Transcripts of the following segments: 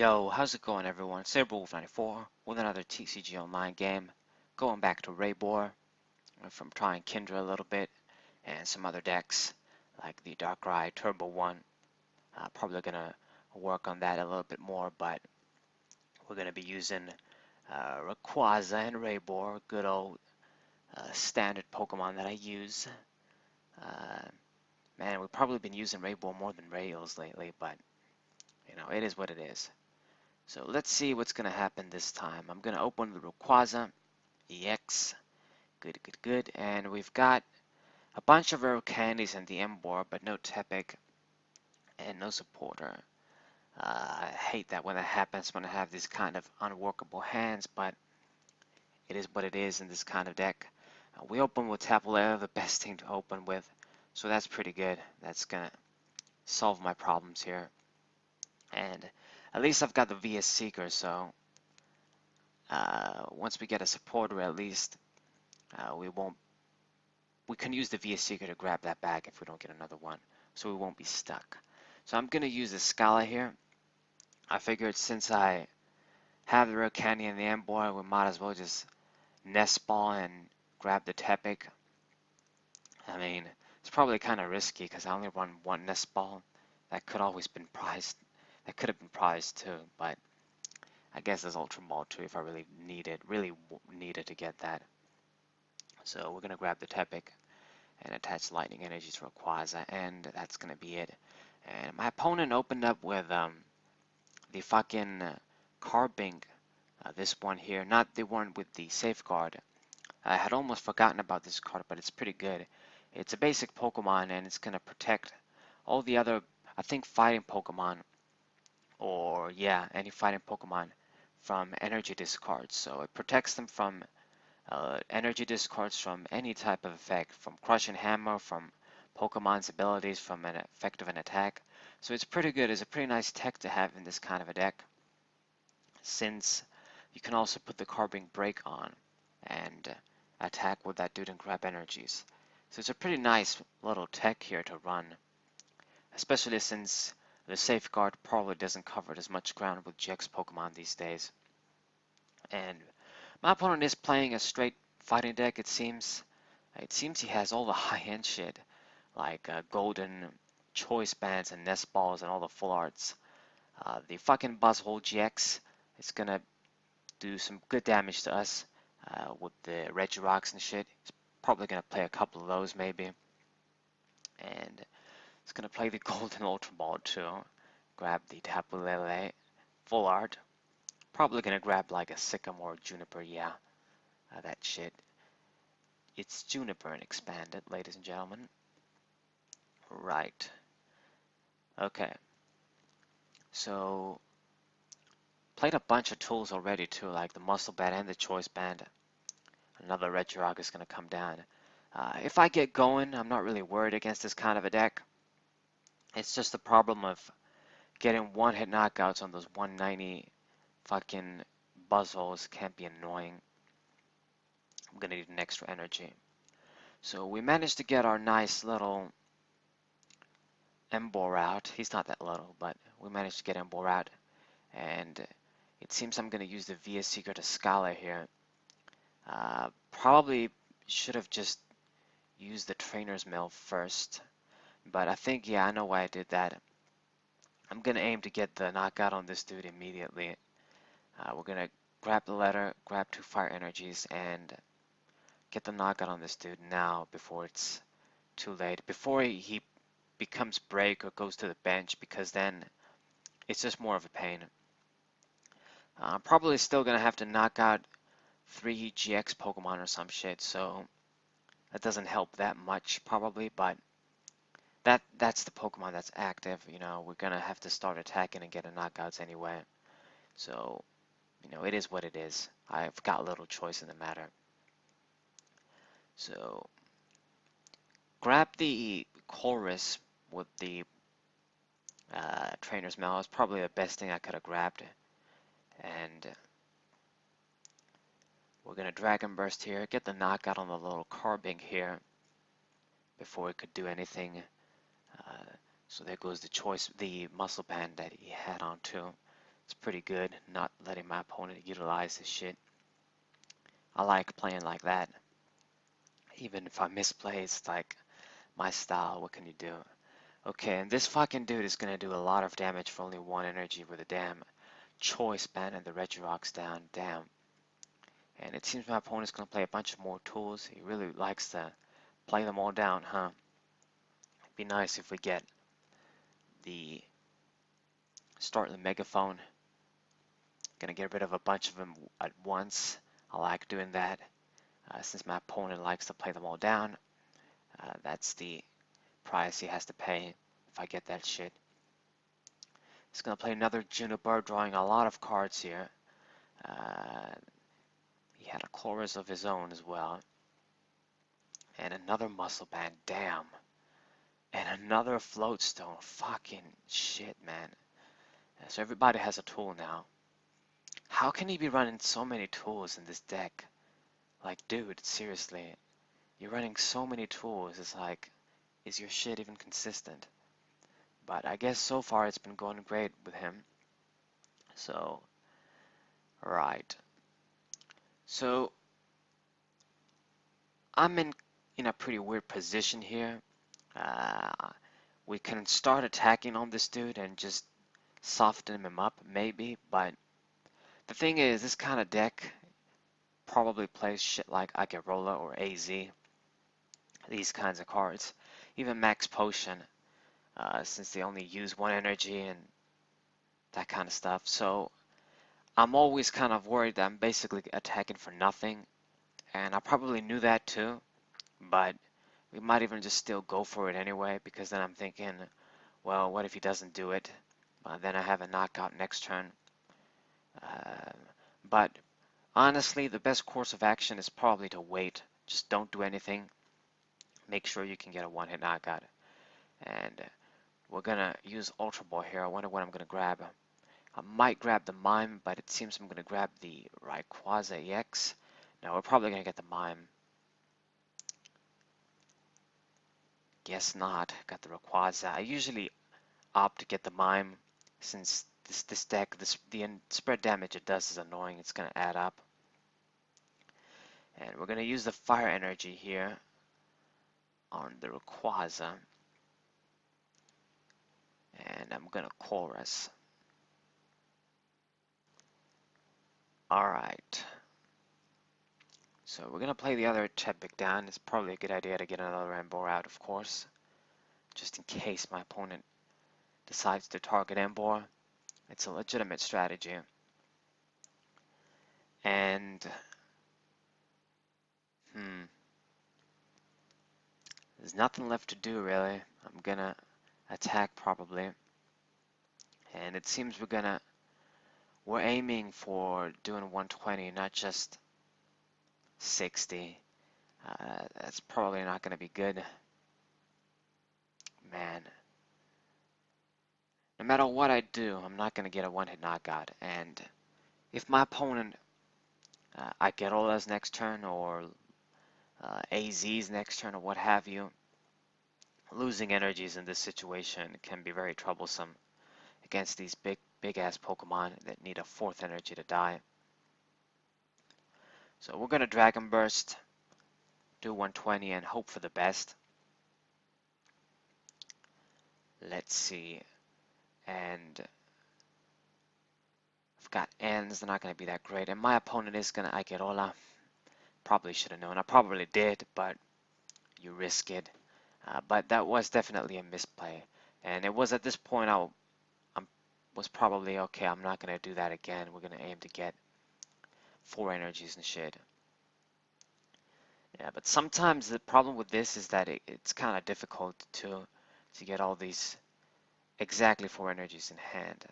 Yo, how's it going everyone? It's Rayboar94 with another TCG online game. Going back to Rayboar from trying Kindra a little bit and some other decks like the Darkrai Turbo one. Probably gonna work on that a little bit more, but we're gonna be using Rayquaza and Rayboar, good old standard Pokemon that I use. Uh, Man, we've probably been using Rayboar more than Rails lately, but you know, it is what it is. So let's see what's going to happen this time. I'm going to open the Rayquaza EX. Good, good, good. And we've got a bunch of rare candies in the emboar, but no Tepic and no supporter. I hate that when that happens when I have these kind of unworkable hands, but it is what it is in this kind of deck. We open with Tapu Lele, the best thing to open with, so that's pretty good. That's going to solve my problems here. And at least I've got the VS Seeker, so once we get a supporter, at least we can use the VS Seeker to grab that back if we don't get another one, so we won't be stuck. So I'm gonna use the Scala here. I figured since I have the rare candy in the emboar, we might as well just nest ball and grab the Tepic. I mean, it's probably kind of risky because I only run one nest ball. That could always been prized. That could have been prized too, but I guess there's Ultra Ball too if I really needed to get that. So we're gonna grab the Tepic and attach lightning energy to Rayquaza, and that's gonna be it. And my opponent opened up with the fucking Carbink, this one here, not the one with the safeguard. I had almost forgotten about this card, but it's pretty good. It's a basic Pokemon, and it's gonna protect all the other, I think, fighting Pokemon, or yeah, any fighting Pokemon from energy discards. So it protects them from energy discards from any type of effect, from Crushing Hammer, from Pokemon's abilities, from an effect of an attack. So it's pretty good. It's a pretty nice tech to have in this kind of a deck, since you can also put the Carbink Break on and attack with that dude and grab energies. So it's a pretty nice little tech here to run, especially since the Safeguard probably doesn't cover as much ground with GX Pokemon these days. And my opponent is playing a straight fighting deck, it seems. It seems he has all the high-end shit, like golden choice bands and nest balls and all the full arts. The fucking Buzzwole GX is gonna do some good damage to us with the Regirocks and shit. It's probably gonna play a couple of those maybe. And it's gonna play the golden Ultra Ball too. Grab the Tapu Lele full art. Probably gonna grab like a Sycamore Juniper, yeah. That shit. It's Juniper and expanded, ladies and gentlemen. Right. Okay. So, played a bunch of tools already too, like the Muscle Band and the Choice Band. Another Regirock is gonna come down. If I get going, I'm not really worried against this kind of a deck. It's just the problem of getting one-hit knockouts on those 190 fucking Buzzwoles can be annoying. I'm gonna need an extra energy. So we managed to get our nice little emboar out. He's not that little, but we managed to get emboar out. And it seems I'm gonna use the VS Seeker to Scala here. Probably should have just used the Trainer's Mill first. But I think, yeah, I know why I did that. I'm gonna aim to get the knockout on this dude immediately. We're gonna grab the letter, grab 2 fire energies, and get the knockout on this dude now before it's too late. Before he becomes break or goes to the bench, because then it's just more of a pain. I'm probably still gonna have to knock out 3 GX Pokemon or some shit, so that doesn't help that much probably, but that's the Pokemon that's active. You know, we're gonna have to start attacking and getting knockouts anyway. So, you know, it is what it is. I've got little choice in the matter. So, grab the chorus with the Trainer's Mail. It's probably the best thing I could have grabbed. And we're gonna Dragon Burst here, get the knockout on the little Carbink here before it could do anything. So there goes the choice, the muscle band that he had on too. It's pretty good, not letting my opponent utilize this shit. I like playing like that. Even if I misplay, it's like my style. What can you do? Okay, and this fucking dude is gonna do a lot of damage for only one energy with a damn choice ban, and the Regirock's down. Damn. And it seems my opponent's gonna play a bunch of more tools. He really likes to play them all down, huh? It'd be nice if we get the Startling Megaphone. Gonna get rid of a bunch of them at once. I like doing that. Since my opponent likes to play them all down, that's the price he has to pay if I get that shit. He's gonna play another Juniper, drawing a lot of cards here. He had a chorus of his own as well. And another muscle band, damn. And another floatstone, fucking shit, man. So everybody has a tool now. How can he be running so many tools in this deck? Like, dude, seriously. You're running so many tools, it's like, is your shit even consistent? But I guess so far it's been going great with him. So, right. So, I'm in a pretty weird position here. We can start attacking on this dude and just soften him up, maybe, but the thing is, this kind of deck probably plays shit like Agerola or AZ, these kinds of cards, even Max Potion, since they only use one energy and that kind of stuff. So I'm always kind of worried that I'm basically attacking for nothing, and I probably knew that too, but we might even just still go for it anyway, because then I'm thinking, well, what if he doesn't do it? Then I have a knockout next turn. But honestly, the best course of action is probably to wait. Just don't do anything. Make sure you can get a one-hit knockout. And we're gonna use Ultra Ball here. I wonder what I'm gonna grab. I might grab the Mime, but it seems I'm gonna grab the Rayquaza EX. No, we're probably gonna get the Mime. Guess not. Got the Rayquaza. I usually opt to get the Mime, since this deck, the spread damage it does is annoying. It's gonna add up. And we're gonna use the Fire Energy here on the Rayquaza. And I'm gonna chorus. Alright. So we're gonna play the other Chepik down. It's probably a good idea to get another emboar out, of course, just in case my opponent decides to target emboar. It's a legitimate strategy. And there's nothing left to do really. I'm gonna attack probably. And it seems we're aiming for doing 120, not just 60. That's probably not gonna be good. Man. No matter what I do, I'm not gonna get a one-hit knockout. And if my opponent Agerola's next turn, or AZ's next turn, or what have you, losing energies in this situation can be very troublesome against these big ass Pokemon that need a fourth energy to die. So we're gonna Dragon Burst, do 120, and hope for the best. Let's see. And I've got Ends, they're not gonna be that great. And my opponent is gonna Agerola. Probably should have known. I probably did, but you risk it. But that was definitely a misplay. And it was at this point I was probably, okay, I'm not going to do that again. We're going to aim to get 4 energies and shit. Yeah, but sometimes the problem with this is that it's kind of difficult to get all these exactly 4 energies in hand.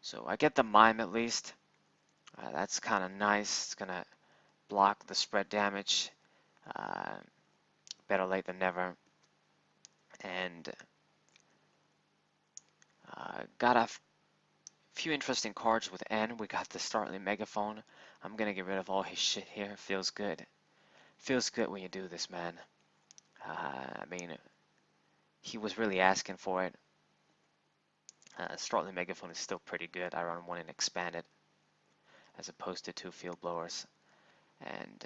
So I get the Mime at least. That's kind of nice. It's going to block the spread damage. Better late than never. And got a few interesting cards with N. We got the Startling Megaphone. I'm gonna get rid of all his shit here. Feels good. Feels good when you do this, man. I mean, he was really asking for it. Startling Megaphone is still pretty good. I run one in Expanded as opposed to 2 Field Blowers. And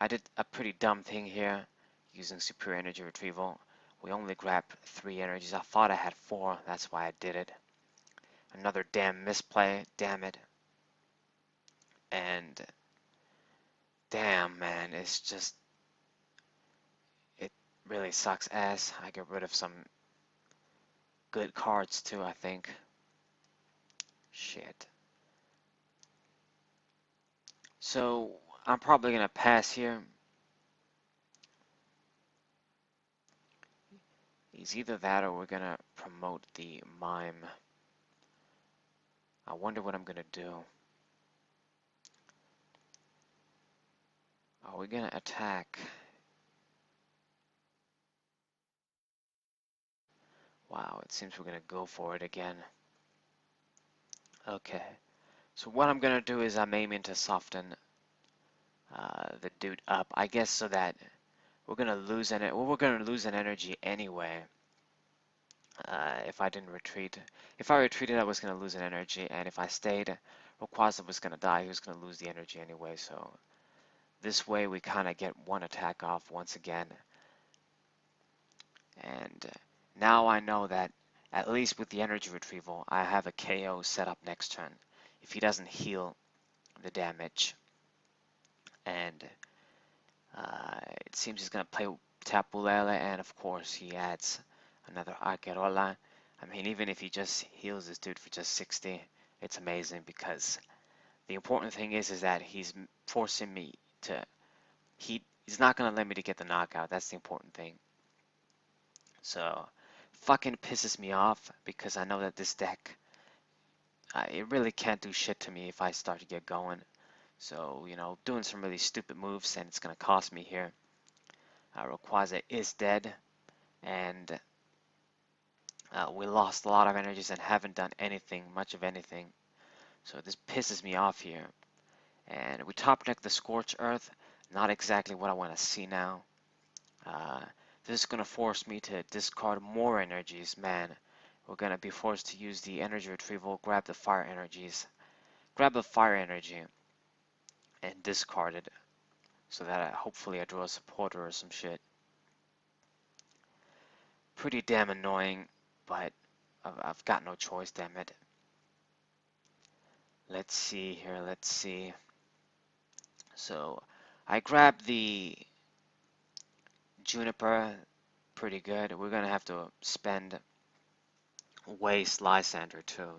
I did a pretty dumb thing here using Superior Energy Retrieval. We only grabbed 3 energies. I thought I had 4. That's why I did it. Another damn misplay. Damn it. And damn, man, it's just, it really sucks ass. I get rid of some good cards too, I think. Shit. So I'm probably gonna pass here. It's either that or we're gonna promote the mime. I wonder what I'm gonna do. Are we gonna attack? Wow, it seems we're gonna go for it again. Okay, so what I'm gonna do is I'm aiming to soften the dude up, I guess, so that we're gonna lose we're gonna lose an energy anyway. If I didn't retreat. If I retreated, I was going to lose an energy, and if I stayed, Rayquaza was going to die. He was going to lose the energy anyway, so this way we kind of get one attack off once again. And now I know that, at least with the energy retrieval, I have a KO set up next turn if he doesn't heal the damage. And it seems he's going to play Tapu Lele, and of course he adds another Akerola. I mean, even if he just heals this dude for just 60, it's amazing, because the important thing is that he's forcing me to, he's not going to let me to get the knockout. That's the important thing. So, fucking pisses me off, because I know that this deck, it really can't do shit to me if I start to get going. So, you know, doing some really stupid moves, and it's going to cost me here. Rayquaza is dead, and we lost a lot of energies and haven't done anything, much of anything. So this pisses me off here. And we top deck the Scorch Earth. Not exactly what I want to see now. This is going to force me to discard more energies. Man, we're going to be forced to use the energy retrieval, grab the fire energies. Grab the fire energy and discard it, so that hopefully I draw a supporter or some shit. Pretty damn annoying, but I've got no choice, damn it. Let's see here, let's see. So I grabbed the Juniper, pretty good. We're gonna have to spend waste Lysander too.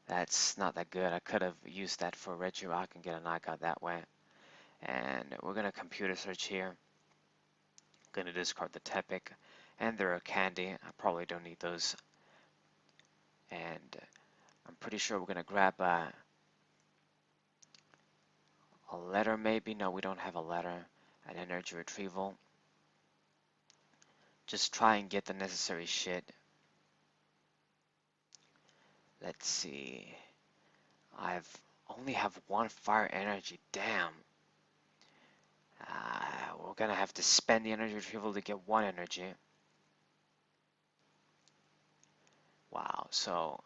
That's not that good. I could have used that for Regirock and get a knockout that way. And we're gonna computer search here. Gonna discard the Tepic and their Candy. I probably don't need those. And I'm pretty sure we're gonna grab a letter maybe. No, we don't have a letter. An energy retrieval. Just try and get the necessary shit. Let's see. I've only have 1 fire energy. Damn. We're gonna have to spend the energy retrieval to get 1 energy. Wow. So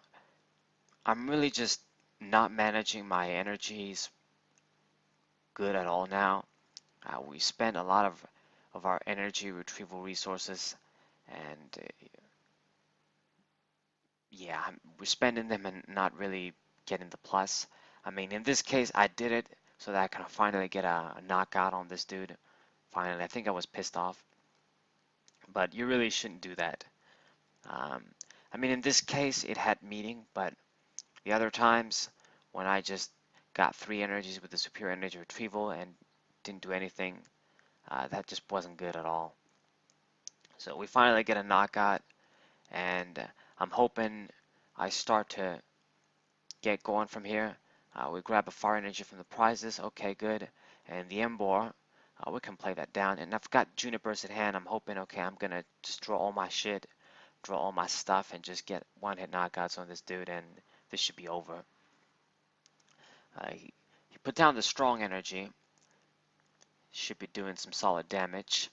I'm really just not managing my energies good at all now. We spend a lot of our energy retrieval resources, and yeah, we're spending them and not really getting the plus. I mean, in this case, I did it so that I can finally get a knockout on this dude. Finally, I think I was pissed off, but you really shouldn't do that. I mean, in this case, it had meaning, but the other times when I just got 3 energies with the superior energy retrieval and didn't do anything, that just wasn't good at all. So we finally get a knockout, and I'm hoping I start to get going from here. We grab a fire energy from the prizes. Okay, good. And the emboar, we can play that down. And I've got Junipers at hand. I'm hoping, okay, I'm going to just draw all my shit, draw all my stuff, and just get 1-hit knockouts on this dude, and this should be over. He put down the strong energy. Should be doing some solid damage.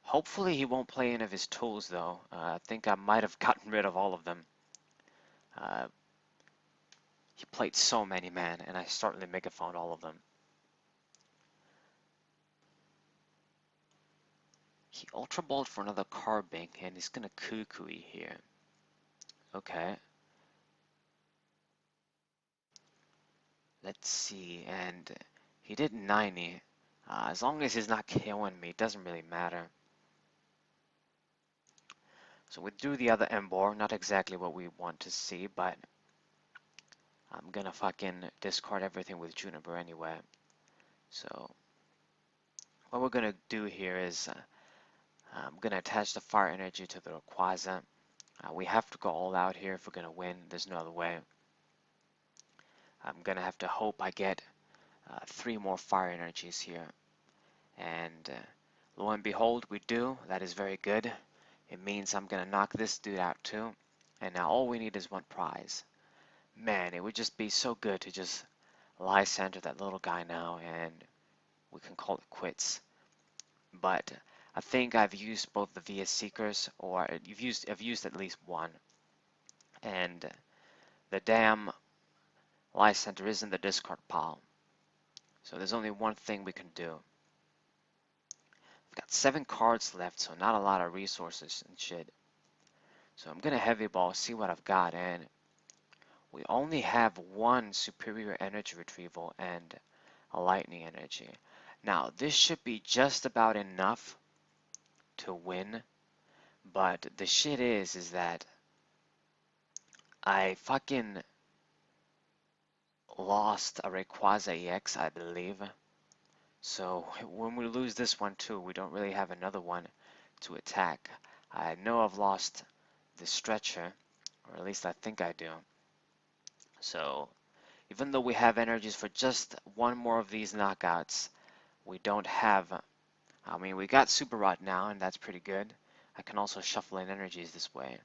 Hopefully he won't play any of his tools, though. I think I might have gotten rid of all of them. Uh, he played so many, man, and I certainly megaphoned all of them. He Ultra Balled for another Carbink, and he's gonna Kukui here. Okay. Let's see, and he did 90. As long as he's not killing me, it doesn't really matter. So we do the other emboar, not exactly what we want to see, but I'm gonna fucking discard everything with Juniper anyway. So what we're gonna do here is I'm gonna attach the fire energy to the Rayquaza. We have to go all out here if we're gonna win. There's no other way. I'm gonna have to hope I get 3 more fire energies here. And lo and behold, we do. That is very good. It means I'm gonna knock this dude out too. And now all we need is 1 prize. Man, it would just be so good to just Lysandre that little guy now, and we can call it quits. But I think I've used both the VS Seekers, or I've used at least one. And the damn Lysandre is in the discard pile. So there's only one thing we can do. I've got 7 cards left, so not a lot of resources and shit. So I'm gonna heavy ball, see what I've got, and we only have 1 superior energy retrieval and a lightning energy. Now this should be just about enough to win, but the shit is that I fucking lost a Rayquaza EX, I believe. So when we lose this one too, we don't really have another one to attack. I know I've lost the stretcher, or at least I think I do. So even though we have energies for just 1 more of these knockouts, we don't have, I mean, we got Super Rod now, and that's pretty good. I can also shuffle in energies this way.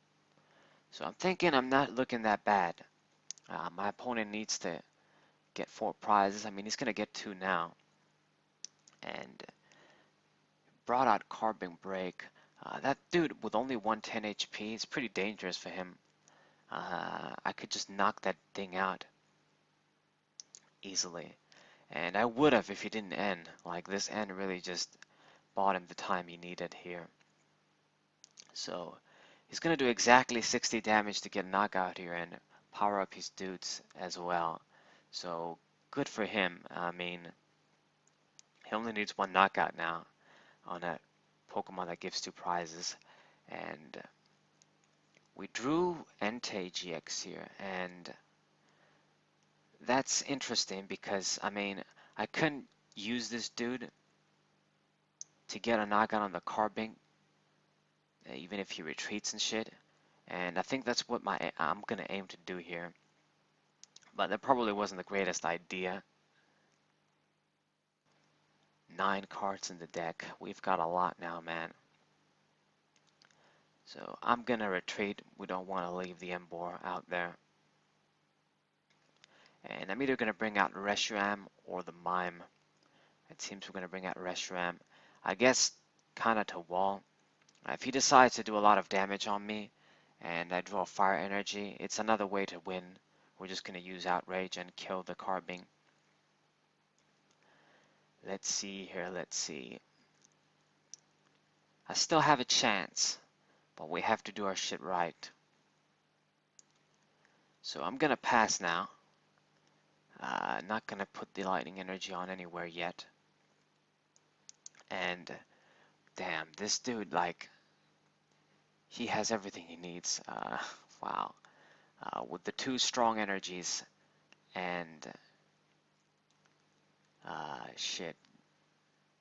So I'm thinking I'm not looking that bad. My opponent needs to get 4 prizes. I mean, he's going to get 2 now. And brought out Carbon Break. That dude with only 110 HP, it's pretty dangerous for him. I could just knock that thing out easily. And I would have if he didn't end. Like, this end really just bought him the time he needed here. So he's going to do exactly 60 damage to get a knockout here and power up his dudes as well. So good for him. I mean, he only needs 1 knockout now on a Pokemon that gives 2 prizes. And we drew Entei GX here, and that's interesting because, I mean, I couldn't use this dude to get a knockout on the Carbink, even if he retreats and shit. And I think that's what I'm gonna aim to do here. But that probably wasn't the greatest idea. 9 cards in the deck. We've got a lot now, man. So I'm gonna retreat. We don't want to leave the emboar out there. And I'm either gonna bring out Reshiram or the Mime. It seems we're gonna bring out Reshiram. I guess kinda to wall. If he decides to do a lot of damage on me and I draw fire energy, it's another way to win. We're just gonna use Outrage and kill the Carbink. Let's see here, let's see. I still have a chance, but we have to do our shit right. So I'm gonna pass now. Not gonna put the lightning energy on anywhere yet. And damn, this dude, like, he has everything he needs. Wow. With the 2 strong energies and shit,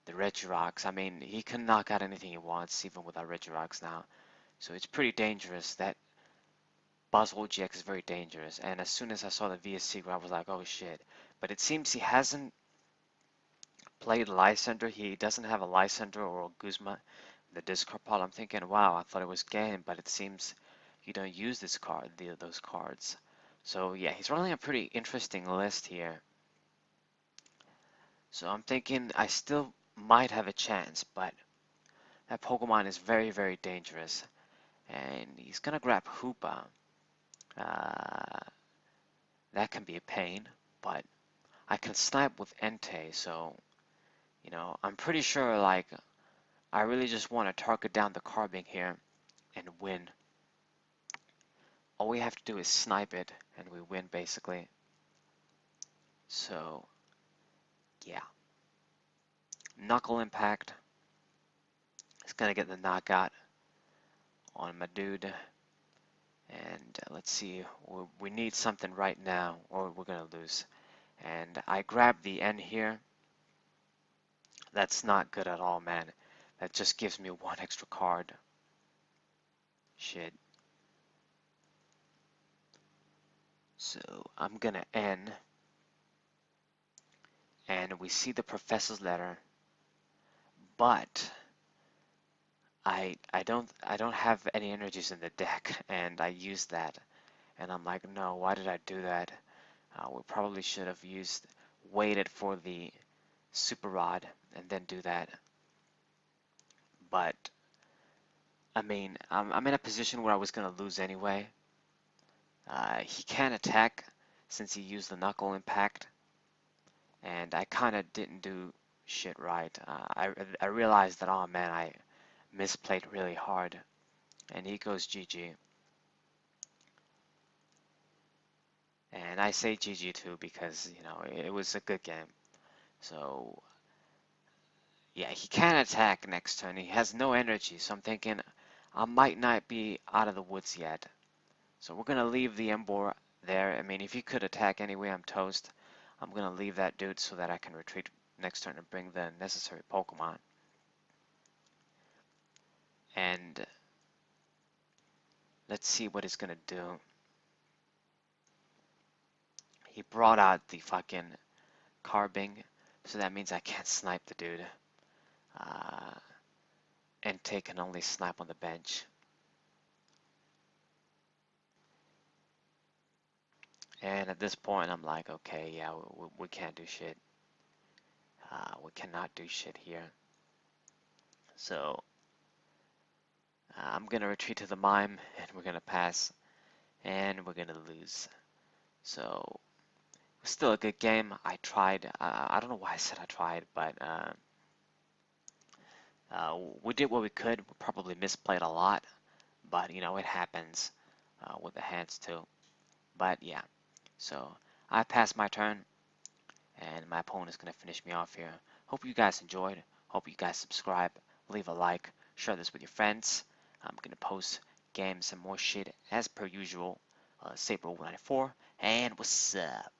the Regirocks. I mean, he can knock out anything he wants, even with our Regirocks now. So it's pretty dangerous. That Buzzwole GX is very dangerous. And as soon as I saw the VS Secret, I was like, oh shit. But it seems he hasn't played Lysandre. He doesn't have a Lysandre or a Guzma in the discard pile. I'm thinking, wow, I thought it was game, but it seems you don't use this card, those cards. So yeah, he's running a pretty interesting list here. So I'm thinking I still might have a chance, but that Pokemon is very, very dangerous. And he's gonna grab Hoopa. That can be a pain, but I can snipe with Entei, so, you know, I'm pretty sure, like, I really just want to target down the carbing here and win. All we have to do is snipe it, and we win, basically. So, yeah. Knuckle Impact is going to get the knockout on my dude. And let's see, we need something right now, or we're going to lose. And I grabbed the N here. That's not good at all, man. That just gives me one extra card. Shit. So I'm gonna N, and we see the professor's letter, but I don't have any energies in the deck, and I used that, and I'm like, no, why did I do that? We probably should have waited for the super rod and then do that. But I mean, I'm in a position where I was gonna lose anyway. He can attack since he used the knuckle impact, and I kind of didn't do shit right. I realized that, oh man, I misplayed really hard, and he goes GG. And I say GG too because, you know, it was a good game. So yeah, he can attack next turn. He has no energy, so I'm thinking I might not be out of the woods yet. So we're gonna leave the emboar there. I mean, if he could attack anyway, I'm toast. I'm gonna leave that dude so that I can retreat next turn and bring the necessary Pokemon. And let's see what he's gonna do. He brought out the fucking carbing, so that means I can't snipe the dude. Entei can only snipe on the bench. And at this point, I'm like, okay, yeah, we can't do shit. We cannot do shit here. So I'm gonna retreat to the mime, and we're gonna pass, and we're gonna lose. So still a good game. I tried. I don't know why I said I tried, but we did what we could. We probably misplayed a lot, but you know, it happens with the hands too. But yeah, so I passed my turn, and my opponent is gonna finish me off here. Hope you guys enjoyed. Hope you guys subscribe, leave a like, share this with your friends. I'm gonna post games and more shit as per usual. Saber 94, and what's up?